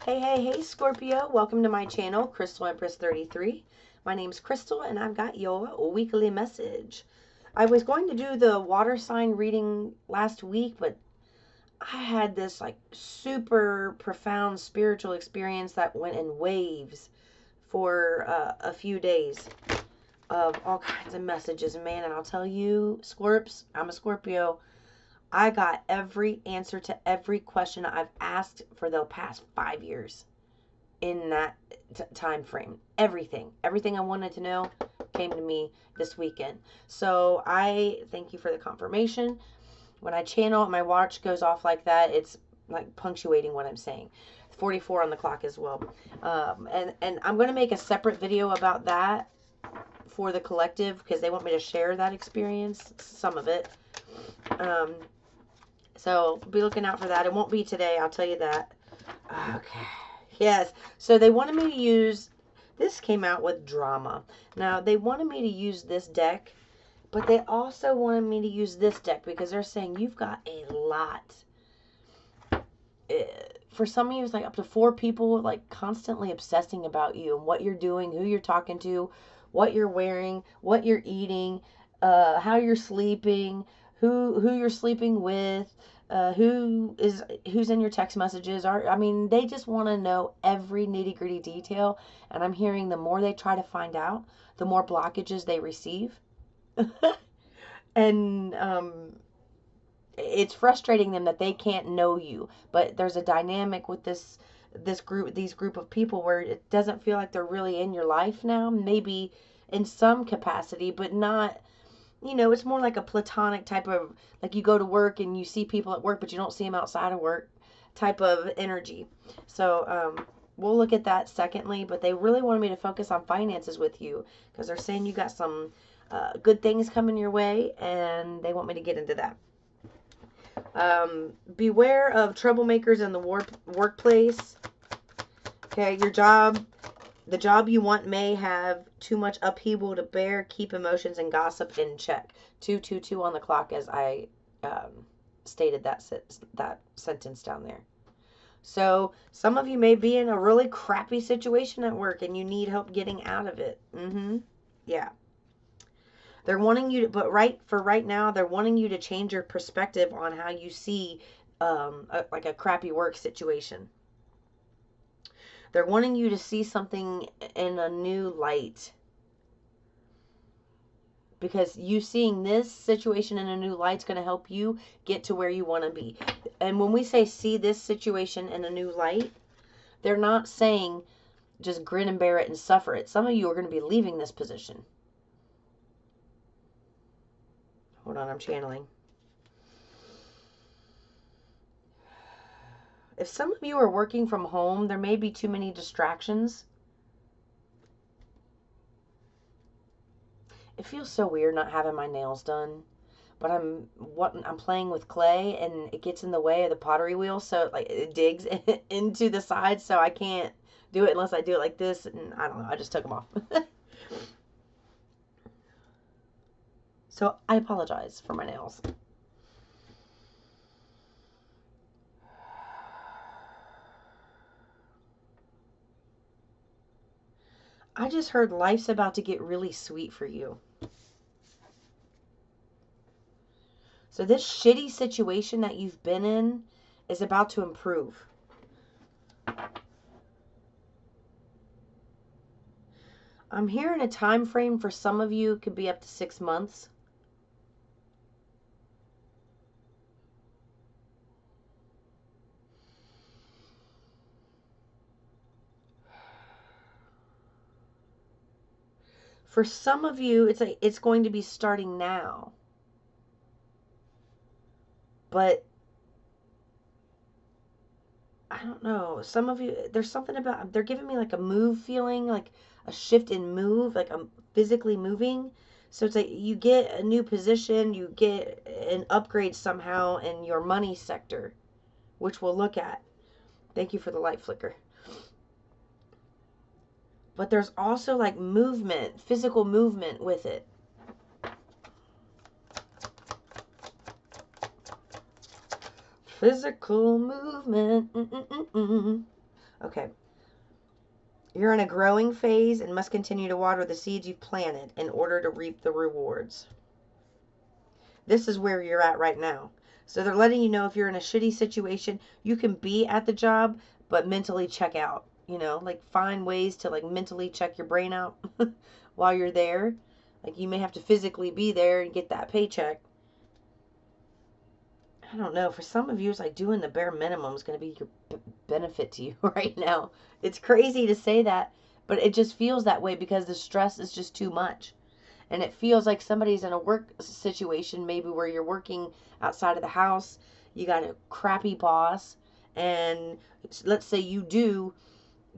Hey, Scorpio. Welcome to my channel, Crystal Empress 33. My name's Crystal, and I've got your weekly message. I was going to do the water sign reading last week, but I had this like super profound spiritual experience that went in waves for a few days of all kinds of messages. Man, and I'll tell you, Scorps, I'm a Scorpio. I got every answer to every question I've asked for the past 5 years in that time frame. Everything I wanted to know came to me this weekend. So I thank you for the confirmation. When I channel, my watch goes off like that. It's like punctuating what I'm saying. 44 on the clock as well. And I'm going to make a separate video about that for the collective because they want me to share that experience, some of it. So be looking out for that. It won't be today, I'll tell you that. Okay. Yes. So they wanted me to use, this came out with drama. Now, they wanted me to use this deck, but they also wanted me to use this deck because they're saying you've got a lot. For some of you, it's like up to 4 people like constantly obsessing about you and what you're doing, who you're talking to, what you're wearing, what you're eating, how you're sleeping, who you're sleeping with, who's in your text messages. I mean, they just want to know every nitty gritty detail. And I'm hearing the more they try to find out, the more blockages they receive. And it's frustrating them that they can't know you. But there's a dynamic with these group of people where it doesn't feel like they're really in your life now. Maybe in some capacity, but not. You know, it's more like a platonic type of, like you go to work and you see people at work, but you don't see them outside of work type of energy. So we'll look at that secondly, but they really wanted me to focus on finances with you because they're saying you got some good things coming your way, and they want me to get into that. Beware of troublemakers in the workplace. Okay, your job. The job you want may have too much upheaval to bear. Keep emotions and gossip in check. 222 on the clock as I stated that sentence down there. So some of you may be in a really crappy situation at work and you need help getting out of it. Yeah. They're wanting you to, but right now, they're wanting you to change your perspective on how you see like a crappy work situation. They're wanting you to see something in a new light. Because you seeing this situation in a new light is going to help you get to where you want to be. And when we say see this situation in a new light, they're not saying just grin and bear it and suffer it. Some of you are going to be leaving this position. Hold on, I'm channeling. If some of you are working from home, there may be too many distractions. It feels so weird not having my nails done, but I'm playing with clay and it gets in the way of the pottery wheel, so it digs into the sides, so I can't do it unless I do it like this, and I don't know, I just took them off. So I apologize for my nails. I just heard life's about to get really sweet for you. So this shitty situation that you've been in is about to improve. I'm hearing a time frame for some of you could be up to 6 months. For some of you, it's going to be starting now. But I don't know. Some of you, there's something about, they're giving me like a move feeling, like a shift in move, like I'm physically moving. So it's like you get a new position, you get an upgrade somehow in your money sector, which we'll look at. Thank you for the light flicker. But there's also like movement, physical movement with it. Physical movement. Okay. You're in a growing phase and must continue to water the seeds you've planted in order to reap the rewards. This is where you're at right now. So they're letting you know if you're in a shitty situation, you can be at the job, but mentally check out. You know, like find ways to like mentally check your brain out while you're there. Like you may have to physically be there and get that paycheck. I don't know. For some of you, it's like doing the bare minimum is going to be your benefit to you right now. It's crazy to say that, but it just feels that way because the stress is just too much. And it feels like somebody's in a work situation maybe where you're working outside of the house, you got a crappy boss, and let's say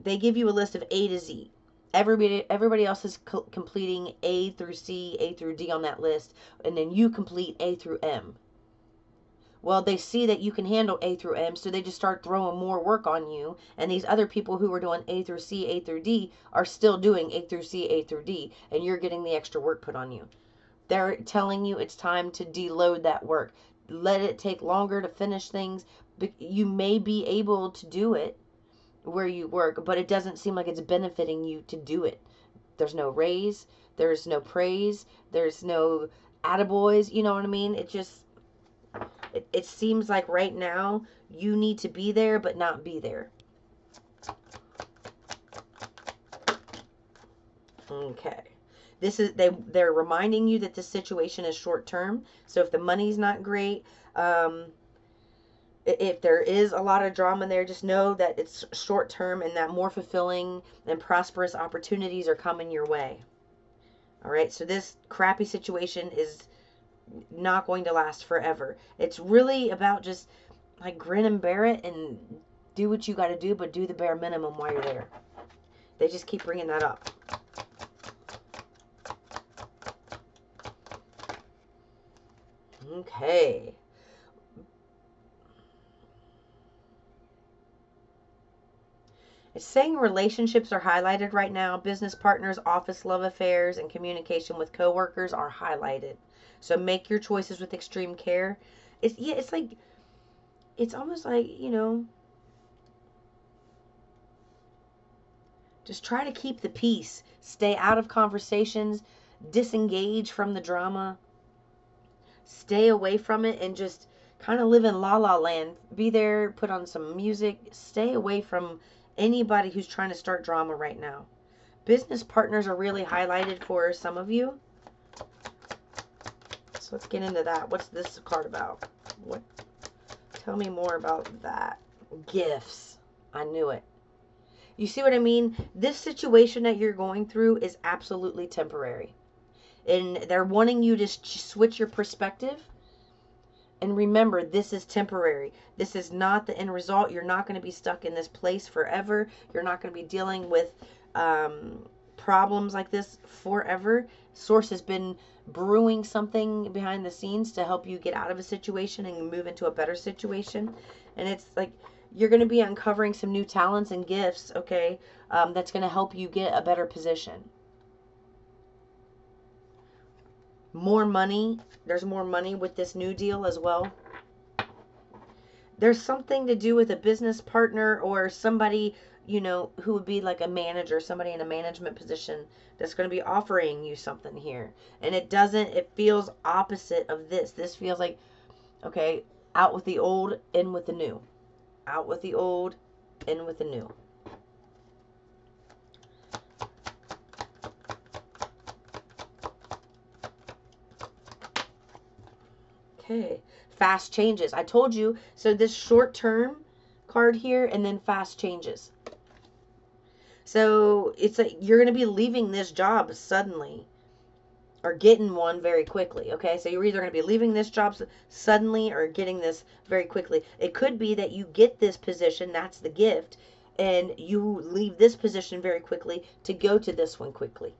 they give you a list of A to Z. Everybody else is completing A through C, A through D on that list, and then you complete A through M. Well, they see that you can handle A through M, so they just start throwing more work on you. And these other people who are doing A through C, A through D are still doing A through C, A through D, and you're getting the extra work put on you. They're telling you it's time to deload that work. Let it take longer to finish things. You may be able to do it where you work, but it doesn't seem like it's benefiting you to do it. There's no raise, there's no praise, there's no attaboys, you know what I mean? It seems like right now you need to be there but not be there. Okay. They're reminding you that this situation is short term. So if the money's not great, if there is a lot of drama there, just know that it's short term and that more fulfilling and prosperous opportunities are coming your way. All right. So this crappy situation is not going to last forever. It's really about just like grin and bear it and do what you got to do, but do the bare minimum while you're there. They just keep bringing that up. Okay. It's saying relationships are highlighted right now. Business partners, office love affairs, and communication with coworkers are highlighted. So make your choices with extreme care. It's almost like, just try to keep the peace. Stay out of conversations. Disengage from the drama. Stay away from it and just kind of live in la la land. Be there, put on some music. Stay away from anybody who's trying to start drama right now. Business partners are really highlighted for some of you. So let's get into that. What's this card about? Tell me more about that. Gifts. I knew it. You see what I mean? This situation that you're going through is absolutely temporary. And they're wanting you to switch your perspective. And remember, this is temporary. This is not the end result. You're not going to be stuck in this place forever. You're not going to be dealing with problems like this forever. Source has been brewing something behind the scenes to help you get out of a situation and move into a better situation. And it's like you're going to be uncovering some new talents and gifts, okay, that's going to help you get a better position. More money. There's more money with this new deal as well. There's something to do with a business partner or somebody, who would be like a manager, somebody in a management position that's going to be offering you something here. And it feels opposite of this. This feels like, okay, out with the old, in with the new. Out with the old, in with the new. Okay. Fast changes. I told you. So this short term card here and then fast changes. So it's like you're going to be leaving this job suddenly or getting one very quickly. Okay. So you're either going to be leaving this job suddenly or getting this very quickly. It could be that you get this position. That's the gift. And you leave this position very quickly to go to this one quickly.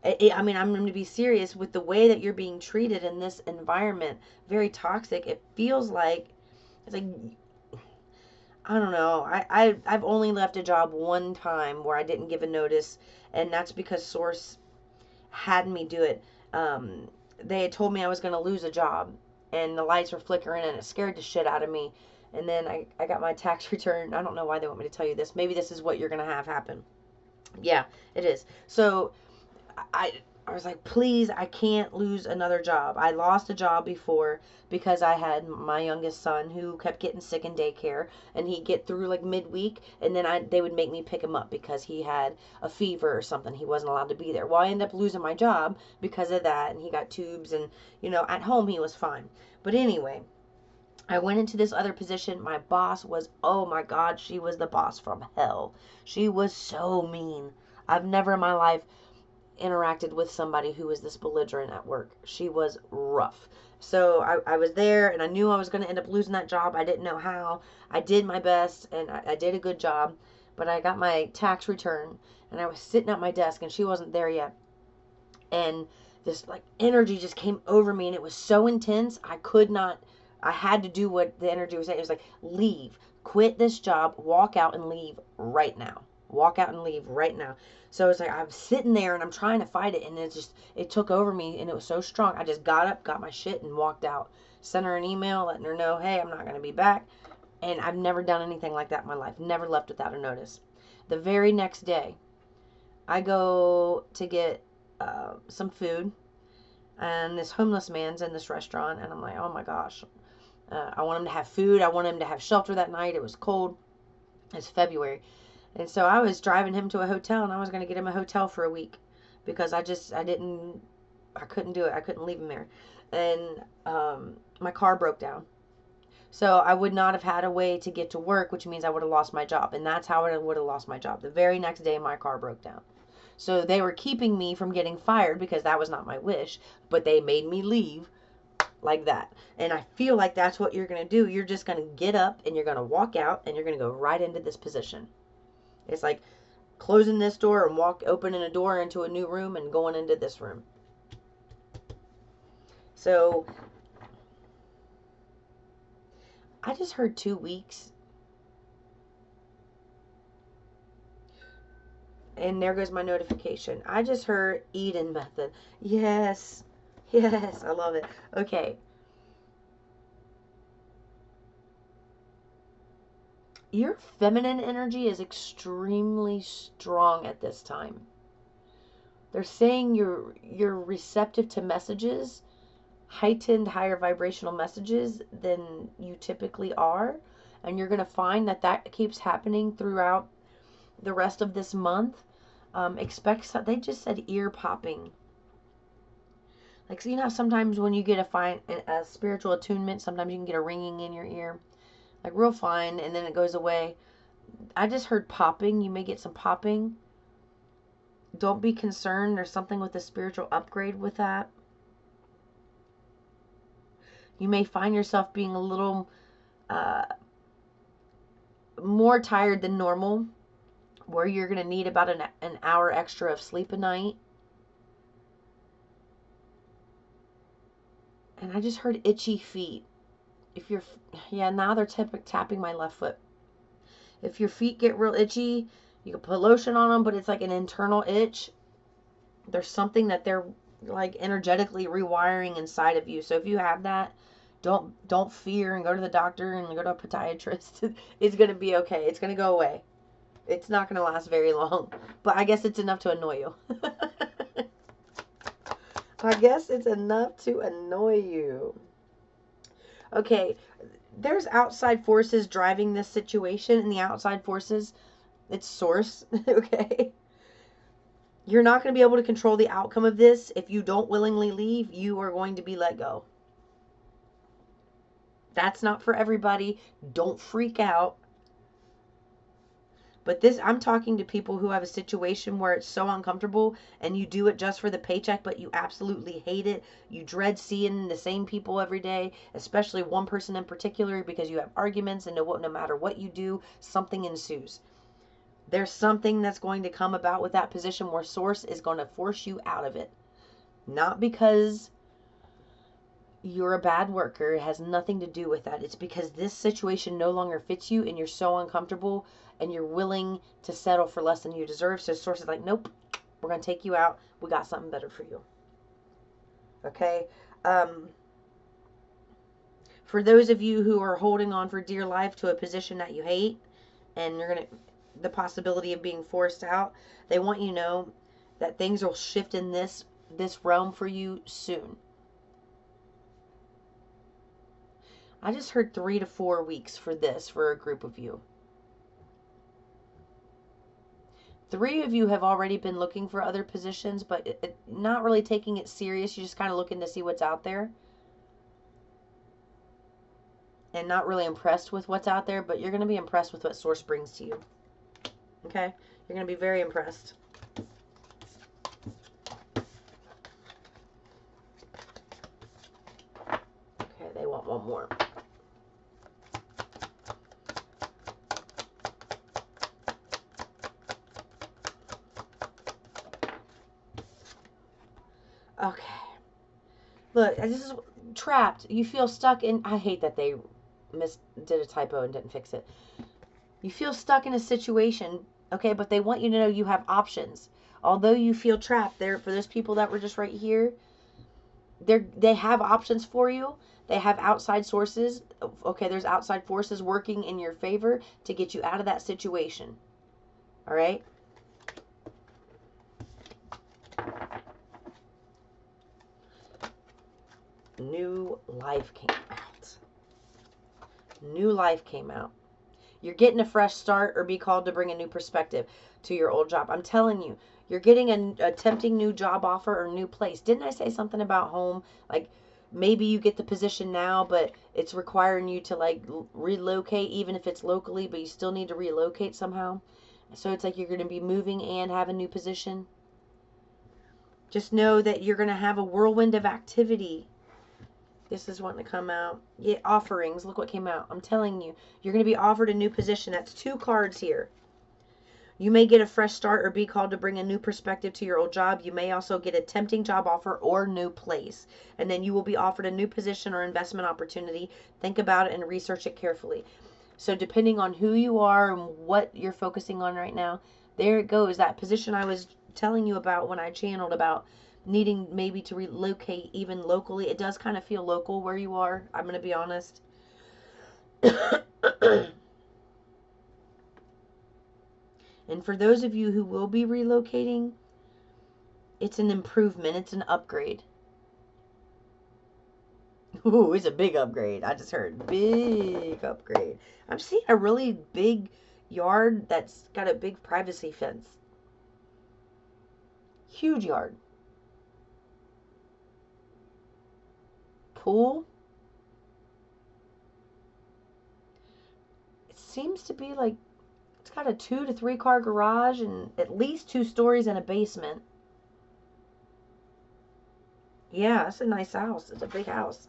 I'm going to be serious with the way that you're being treated in this environment. Very toxic. It feels like, it's like, I don't know. I've only left a job one time where I didn't give a notice, and that's because Source had me do it. They had told me I was going to lose a job, and the lights were flickering, and it scared the shit out of me. And then I got my tax return. I don't know why they want me to tell you this. Maybe this is what you're going to have happen. Yeah, it is. So I I was like, please, I can't lose another job. I lost a job before because I had my youngest son who kept getting sick in daycare, and he'd get through like midweek, and then they would make me pick him up because he had a fever or something. He wasn't allowed to be there. Well, I ended up losing my job because of that, and he got tubes, and at home he was fine. But anyway, I went into this other position. My boss was, oh my God, she was the boss from hell. She was so mean. I've never in my life interacted with somebody who was this belligerent at work. She was rough. So I was there, and I knew I was going to end up losing that job. I didn't know how. I did my best, and I did a good job. But I got my tax return, and I was sitting at my desk, and she wasn't there yet. And this like energy just came over me, and it was so intense. I had to do what the energy was saying. It was like, leave, quit this job, walk out and leave right now. Walk out and leave right now. So it's like I'm sitting there and I'm trying to fight it, and it took over me, and it was so strong. I just got up, got my shit, and walked out. Sent her an email letting her know, hey, I'm not going to be back. And I've never done anything like that in my life. Never left without a notice. The very next day, I go to get some food, and this homeless man's in this restaurant, and I'm like, oh my gosh. I want him to have food. I want him to have shelter that night. It was cold. It's February. And so I was driving him to a hotel, and I was going to get him a hotel for a week because I couldn't do it. I couldn't leave him there. And my car broke down. So I would not have had a way to get to work, which means I would have lost my job. And that's how I would have lost my job. The very next day, my car broke down. So they were keeping me from getting fired because that was not my wish, but they made me leave like that. And I feel like that's what you're going to do. You're just going to get up, and you're going to walk out, and you're going to go right into this position. It's like closing this door and opening a door into a new room and going into this room. So I just heard 2 weeks. And there goes my notification. I just heard Eden method. Yes. Yes, I love it. Okay. Your feminine energy is extremely strong at this time. They're saying you're receptive to messages, heightened, higher vibrational messages than you typically are, and you're going to find that keeps happening throughout the rest of this month. They just said ear popping. Like, so how sometimes when you get a spiritual attunement, sometimes you can get a ringing in your ear. Like real fine, and then it goes away. I just heard popping. You may get some popping. Don't be concerned. There's something with the spiritual upgrade with that. You may find yourself being a little more tired than normal, where you're going to need about an hour extra of sleep a night. And I just heard itchy feet. Now they're tapping my left foot. If your feet get real itchy, you can put lotion on them, but it's like an internal itch. There's something that they're like energetically rewiring inside of you. So if you have that, don't fear and go to the doctor and go to a podiatrist. It's going to be okay. It's going to go away. It's not going to last very long, but I guess it's enough to annoy you. I guess it's enough to annoy you. Okay, there's outside forces driving this situation, and the outside forces, it's source, okay? You're not going to be able to control the outcome of this. If you don't willingly leave, you are going to be let go. That's not for everybody. Don't freak out. But I'm talking to people who have a situation where it's so uncomfortable, and you do it just for the paycheck, but you absolutely hate it. You dread seeing the same people every day, especially one person in particular, because you have arguments, and no matter what you do, something ensues. There's something that's going to come about with that position where source is going to force you out of it. Not because you're a bad worker. It has nothing to do with that. It's because this situation no longer fits you, and you're so uncomfortable, and you're willing to settle for less than you deserve. So source is like, nope, we're going to take you out. We got something better for you. Okay? For those of you who are holding on for dear life to a position that you hate, and you're going to, the possibility of being forced out, they want you to know that things will shift in this realm for you soon. I just heard 3 to 4 weeks for this for a group of you. 3 of you have already been looking for other positions, but not really taking it serious. You're just kind of looking to see what's out there. And not really impressed with what's out there, but you're going to be impressed with what Source brings to you. Okay? You're going to be very impressed. Okay, they want one more. Okay. Look, this is trapped. You feel stuck in... I hate that they did a typo and didn't fix it. You feel stuck in a situation, okay, but they want you to know you have options. Although you feel trapped, there for those people that were just right here, they have options for you. They have outside sources. Okay, there's outside forces working in your favor to get you out of that situation. All right? New life came out. New life came out. You're getting a fresh start or be called to bring a new perspective to your old job. I'm telling you, you're getting a tempting new job offer or new place. Didn't I say something about home? Like, maybe you get the position now, but it's requiring you to, like, relocate, even if it's locally, but you still need to relocate somehow. So it's like you're going to be moving and have a new position. Just know that you're going to have a whirlwind of activity. This is wanting to come out. Yeah, offerings. Look what came out. I'm telling you, you're going to be offered a new position. That's 2 cards here. You may get a fresh start or be called to bring a new perspective to your old job. You may also get a tempting job offer or new place. And then you will be offered a new position or investment opportunity. Think about it and research it carefully. So depending on who you are and what you're focusing on right now, there it goes. That position I was telling you about when I channeled about needing maybe to relocate even locally. It does kind of feel local where you are. I'm going to be honest. And for those of you who will be relocating, it's an improvement. It's an upgrade. Ooh, it's a big upgrade. I just heard big upgrade. I'm seeing a really big yard that's got a big privacy fence. Huge yard. Pool. It seems to be like it's got a 2 to 3 car garage and at least 2 stories and a basement. Yeah, it's a nice house. It's a big house.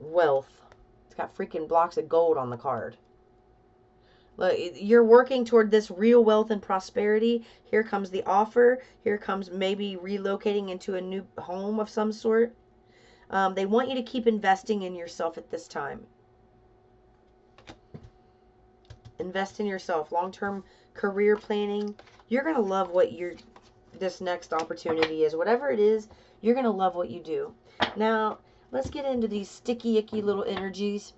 Wealth. It's got freaking blocks of gold on the card. Look, you're working toward this real wealth and prosperity. Here comes the offer. Here comes maybe relocating into a new home of some sort. They want you to keep investing in yourself at this time. Invest in yourself. Long-term career planning. You're going to love what this next opportunity is. Whatever it is, you're going to love what you do. Now, let's get into these sticky, icky little energies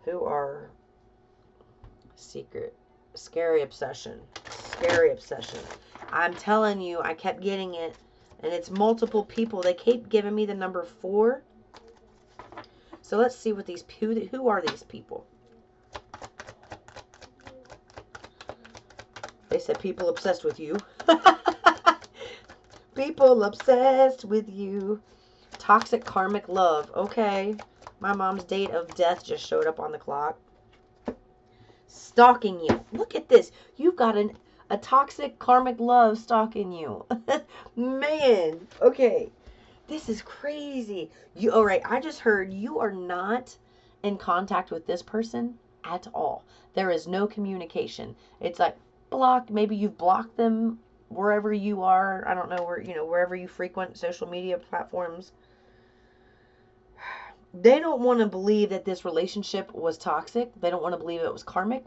who are secret. Scary obsession. Scary obsession. I'm telling you, I kept getting it. And it's multiple people. They keep giving me the number 4. So let's see what who are these people? They said people obsessed with you. People obsessed with you. Toxic karmic love. Okay. My mom's date of death just showed up on the clock. Stalking you. Look at this. You've got a toxic karmic love stalking you. Man. Okay. This is crazy. All right. I just heard you are not in contact with this person at all. There is no communication. It's like blocked. Maybe you've blocked them wherever you are. I don't know where, wherever you frequent social media platforms. They don't want to believe that this relationship was toxic. They don't want to believe it was karmic.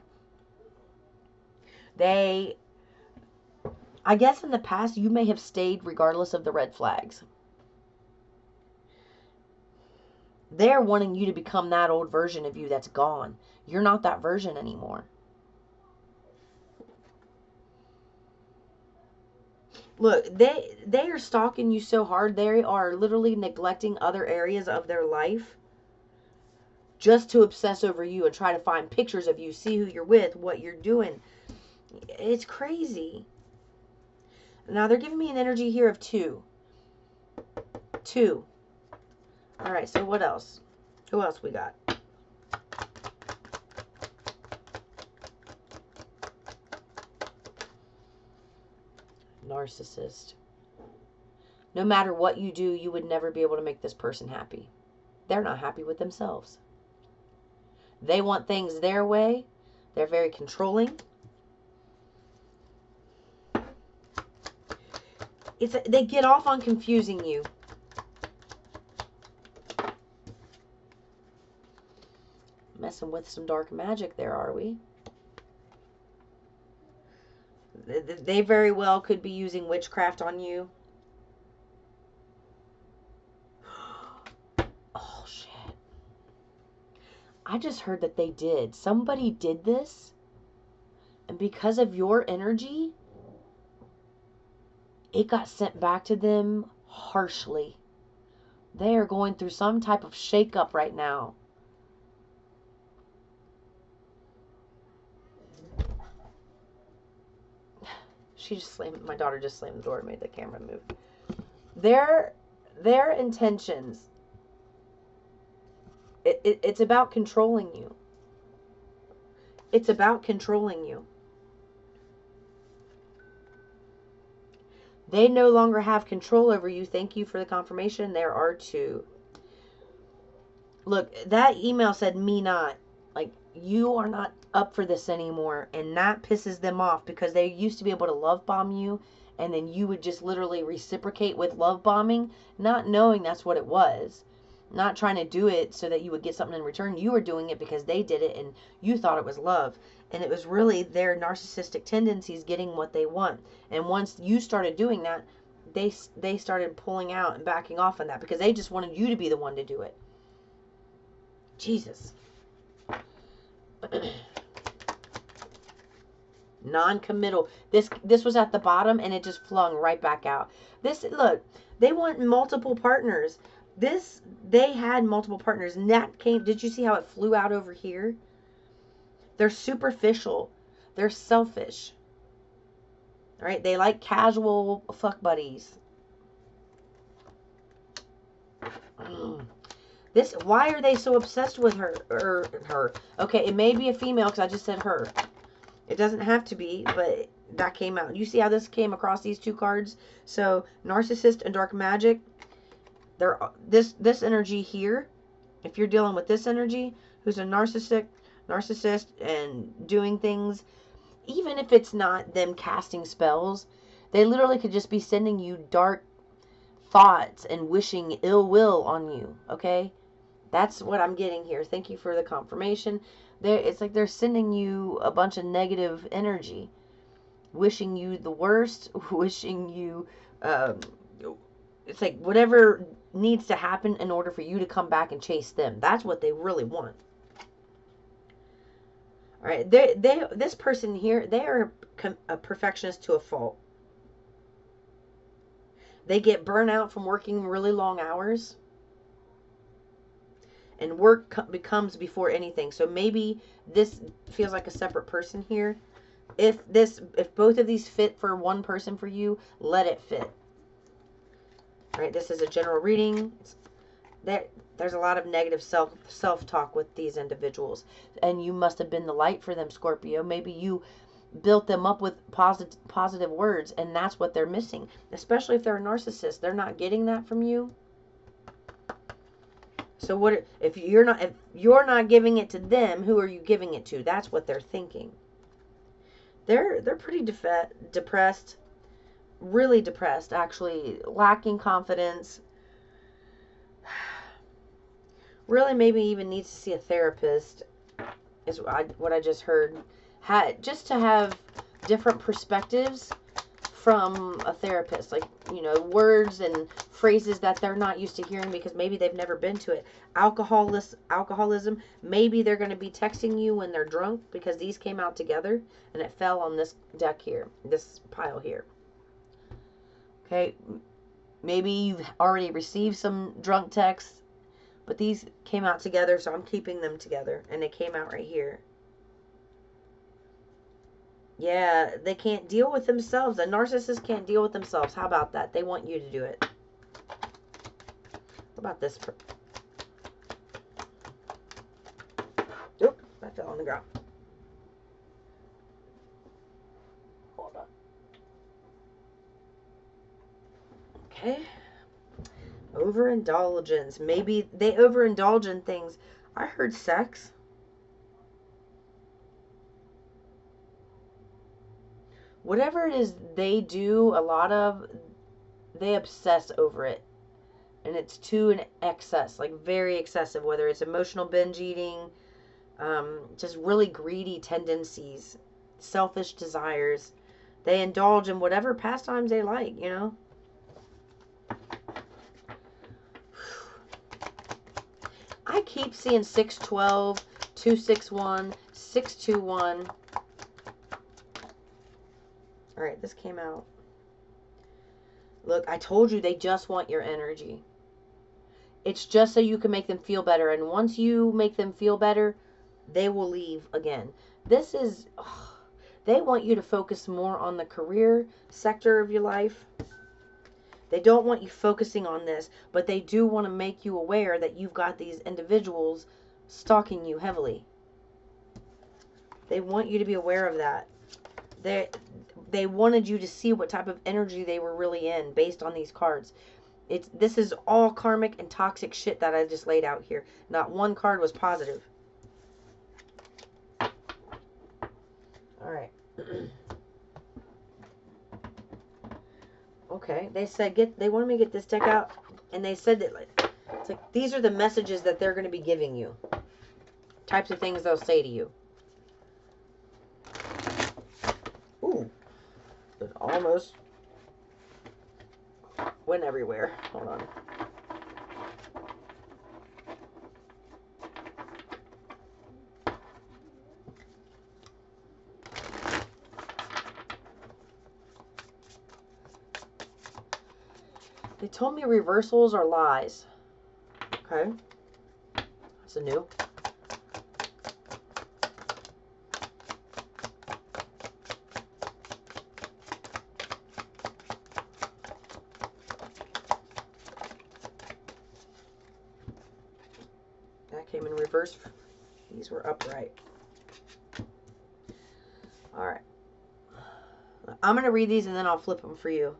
I guess in the past, you may have stayed regardless of the red flags. They're wanting you to become that old version of you that's gone. You're not that version anymore. Look, they are stalking you so hard. They are literally neglecting other areas of their life just to obsess over you and try to find pictures of you, see who you're with, what you're doing. It's crazy. Now they're giving me an energy here of 2. 2. All right, so what else? Who else we got? Narcissist. No matter what you do, you would never be able to make this person happy. They're not happy with themselves. They want things their way. They're very controlling. They get off on confusing you. Messing with some dark magic there, are we? They very well could be using witchcraft on you. Oh, shit. I just heard that they did. Somebody did this. And because of your energy, it got sent back to them harshly. They are going through some type of shakeup right now. My daughter just slammed the door and made the camera move. Their intentions, it's about controlling you. It's about controlling you. They no longer have control over you. Thank you for the confirmation. There are 2. Look, that email said me not. Like, you are not up for this anymore. And that pisses them off because they used to be able to love bomb you. And then you would just literally reciprocate with love bombing, not knowing that's what it was. Not trying to do it so that you would get something in return. You were doing it because they did it and you thought it was love. And it was really their narcissistic tendencies getting what they want. And once you started doing that, they started pulling out and backing off on that because they just wanted you to be the one to do it. Jesus. Non-committal. This was at the bottom and it just flung right back out. Look, they want multiple partners. They had multiple partners and that came, did you see how it flew out over here? They're superficial. They're selfish. All right, they like casual fuck buddies. Why are they so obsessed with her? Okay, it may be a female because I just said her. It doesn't have to be, but that came out. You see how this came across these 2 cards? So, narcissist and dark magic. This energy here, if you're dealing with this energy, who's a narcissist and doing things, even if it's not them casting spells, they literally could just be sending you dark thoughts and wishing ill will on you, okay? That's what I'm getting here. Thank you for the confirmation. It's like they're sending you a bunch of negative energy, wishing you the worst, wishing you, it's like whatever needs to happen in order for you to come back and chase them. That's what they really want. All right, this person here, they are a perfectionist to a fault. They get burnt out from working really long hours. And work becomes before anything. So maybe this feels like a separate person here. If both of these fit for one person for you, let it fit. All right, this is a general reading. There's a lot of negative self-talk with these individuals. And you must have been the light for them, Scorpio. Maybe you built them up with positive words, and that's what they're missing. Especially if they're a narcissist. They're not getting that from you. So if you're not giving it to them, who are you giving it to? That's what they're thinking. They're pretty depressed, really depressed, actually, lacking confidence. Really, maybe even needs to see a therapist. Is what I just heard. Just to have different perspectives from a therapist, like, you know, words and phrases that they're not used to hearing because maybe they've never been to it. Alcoholism, maybe they're going to be texting you when they're drunk, because these came out together and it fell on this deck here, this pile here. Okay, maybe you've already received some drunk texts, but these came out together, so I'm keeping them together, and they came out right here. Yeah, they can't deal with themselves. A narcissist can't deal with themselves. How about that? They want you to do it. What about this? Oop, that fell on the ground. Hold on. Okay. Overindulgence. Maybe they overindulge in things. I heard sex. Whatever it is they do, a lot of, they obsess over it. And it's to an excess, like very excessive, whether it's emotional binge eating, just really greedy tendencies, selfish desires. They indulge in whatever pastimes they like, you know. I keep seeing 612, 261, 621. All right, this came out. Look, I told you they just want your energy. It's just so you can make them feel better. And once you make them feel better, they will leave again. This is, they want you to focus more on the career sector of your life. They don't want you focusing on this, but they do want to make you aware that you've got these individuals stalking you heavily. They want you to be aware of that. They wanted you to see what type of energy they were really in based on these cards. This is all karmic and toxic shit that I just laid out here. Not one card was positive. All right. Okay. They said they wanted me to get this deck out, and they said that it's like these are the messages that they're going to be giving you. Types of things they'll say to you. Ooh. It almost went everywhere. Hold on. They told me reversals are lies. Okay. That's a new. That came in reverse. These were upright. All right. I'm going to read these and then I'll flip them for you.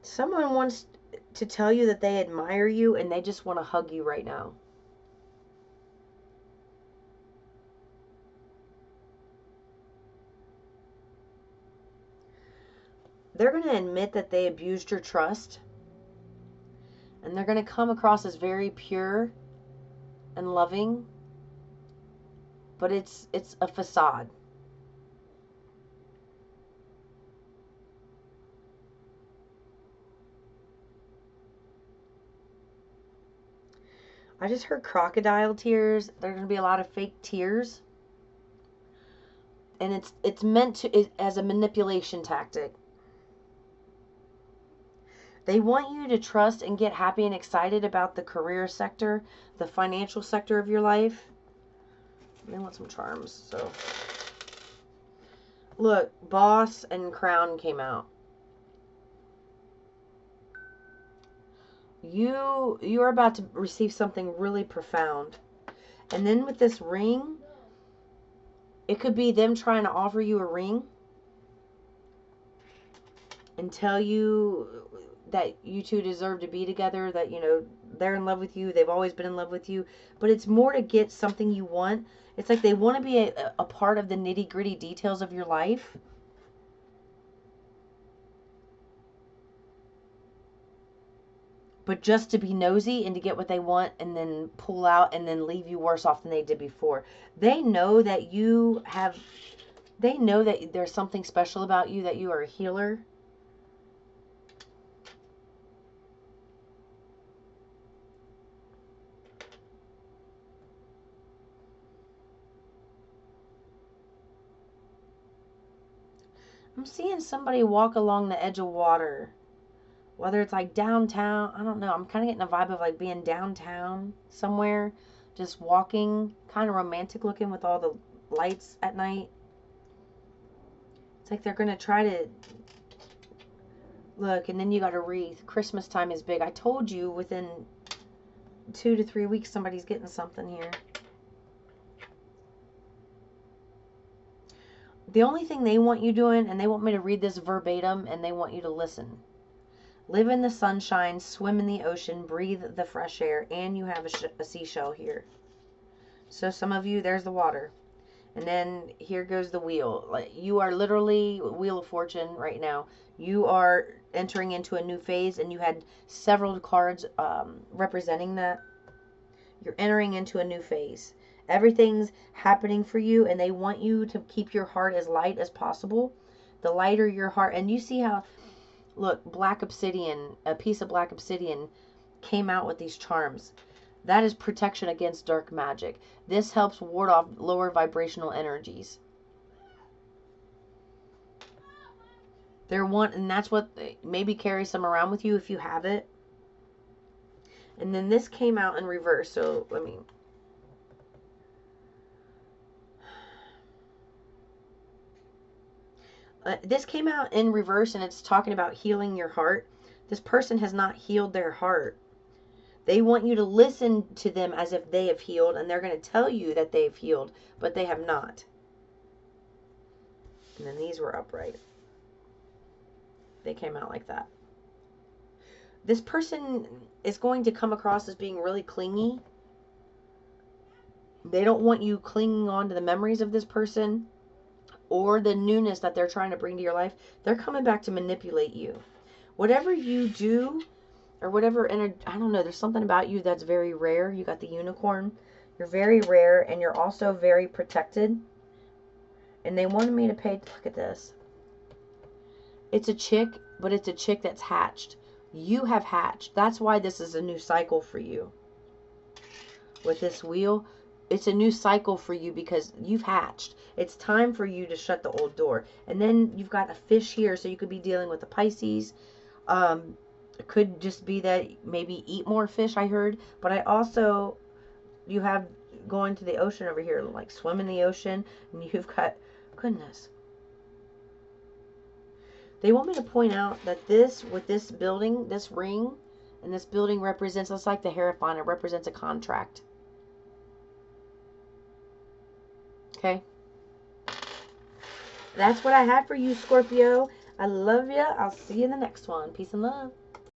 Someone wants to tell you that they admire you and they just want to hug you right now. They're going to admit that they abused your trust. And they're going to come across as very pure and loving. But it's a facade. I just heard crocodile tears. There's going to be a lot of fake tears. And it's meant to as a manipulation tactic. They want you to trust and get happy and excited about the career sector, the financial sector of your life. They want some charms, so. Look, boss and crown came out. You're about to receive something really profound. And then with this ring, it could be them trying to offer you a ring and tell you that you two deserve to be together, that, you know, they're in love with you, they've always been in love with you, but it's more to get something you want. It's like they want to be a part of the nitty-gritty details of your life. but just to be nosy and to get what they want and then pull out and then leave you worse off than they did before. They know that they know that there's something special about you, that you are a healer. I'm seeing somebody walk along the edge of water. Whether it's like downtown, I don't know. I'm kind of getting a vibe of like being downtown somewhere, just walking, kind of romantic looking with all the lights at night. It's like they're going to try to look, and then you got to wreath. Christmas time is big. I told you within 2 to 3 weeks somebody's getting something here. The only thing they want you doing, and they want me to read this verbatim, and they want you to listen. Live in the sunshine, swim in the ocean, breathe the fresh air, and you have a seashell here. So some of you, there's the water. And then here goes the wheel. Like, you are literally Wheel of Fortune right now. You are entering into a new phase, and you had several cards representing that. You're entering into a new phase. Everything's happening for you, and they want you to keep your heart as light as possible. The lighter your heart, and you see how, look, black obsidian, a piece of black obsidian came out with these charms. That is protection against dark magic. This helps ward off lower vibrational energies. And that's what, maybe carry some around with you if you have it. And then this came out in reverse. So let me. This came out in reverse, and it's talking about healing your heart. This person has not healed their heart. They want you to listen to them as if they have healed, and they're going to tell you that they've healed, but they have not. And then these were upright. They came out like that. This person is going to come across as being really clingy. They don't want you clinging on to the memories of this person or the newness that they're trying to bring to your life. They're coming back to manipulate you. Whatever you do, or whatever, I don't know, there's something about you that's very rare. You got the unicorn. You're very rare, and you're also very protected. And they wanted me to look at this. It's a chick, but it's a chick that's hatched. You have hatched. That's why this is a new cycle for you. With this wheel, it's a new cycle for you because you've hatched. It's time for you to shut the old door. And then you've got a fish here, so you could be dealing with the Pisces. It could just be that maybe eat more fish, I heard. But I also, you have going to the ocean over here, like swim in the ocean. And you've got, goodness. They want me to point out that this, with this building, this ring, and this building represents, it's like the Hierophant, it represents a contract. Okay? That's what I have for you, Scorpio. I love you. I'll see you in the next one. Peace and love.